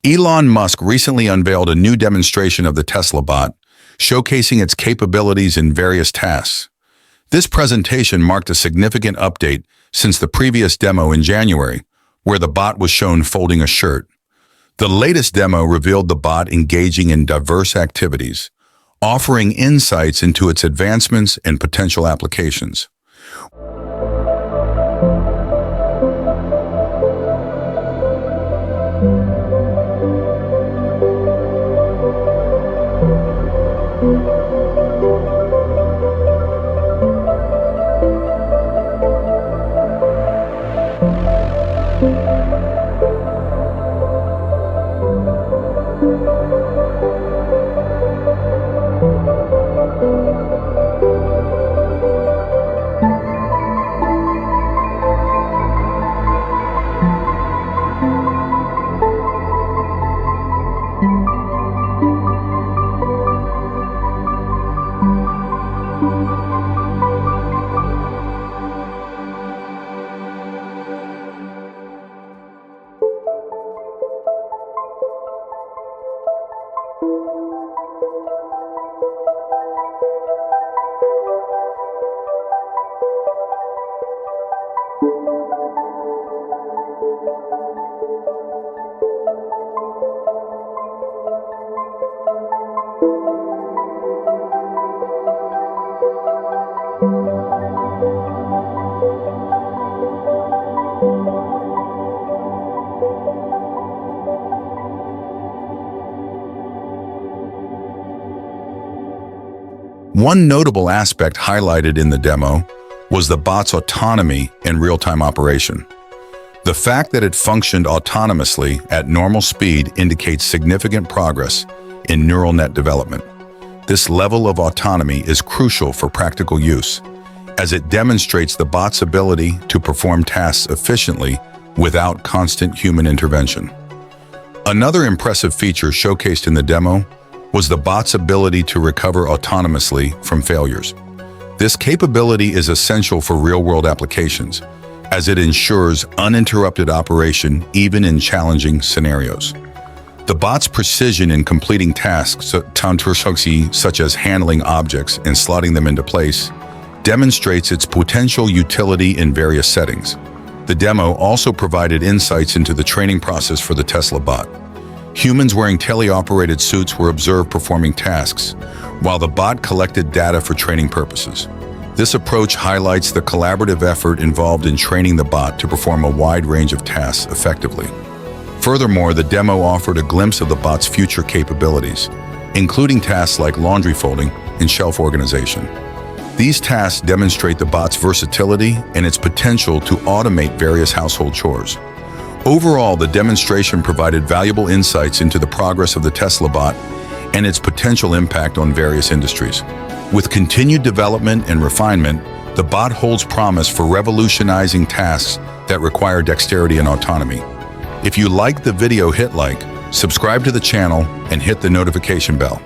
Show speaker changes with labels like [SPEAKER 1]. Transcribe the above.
[SPEAKER 1] Elon Musk recently unveiled a new demonstration of the Teslabot, showcasing its capabilities in various tasks. This presentation marked a significant update since the previous demo in January, where the bot was shown folding a shirt. The latest demo revealed the bot engaging in diverse activities, offering insights into its advancements and potential applications. One notable aspect highlighted in the demo was the bot's autonomy and real-time operation. The fact that it functioned autonomously at normal speed indicates significant progress in neural net development. This level of autonomy is crucial for practical use, as it demonstrates the bot's ability to perform tasks efficiently without constant human intervention. Another impressive feature showcased in the demo was the bot's ability to recover autonomously from failures. This capability is essential for real-world applications, as it ensures uninterrupted operation even in challenging scenarios. The bot's precision in completing tasks, such as handling objects and slotting them into place, demonstrates its potential utility in various settings. The demo also provided insights into the training process for the Teslabot. Humans wearing teleoperated suits were observed performing tasks, while the bot collected data for training purposes. This approach highlights the collaborative effort involved in training the bot to perform a wide range of tasks effectively. Furthermore, the demo offered a glimpse of the bot's future capabilities, including tasks like laundry folding and shelf organization. These tasks demonstrate the bot's versatility and its potential to automate various household chores. Overall, the demonstration provided valuable insights into the progress of the Teslabot and its potential impact on various industries. With continued development and refinement, the bot holds promise for revolutionizing tasks that require dexterity and autonomy. If you liked the video, hit like, subscribe to the channel, and hit the notification bell.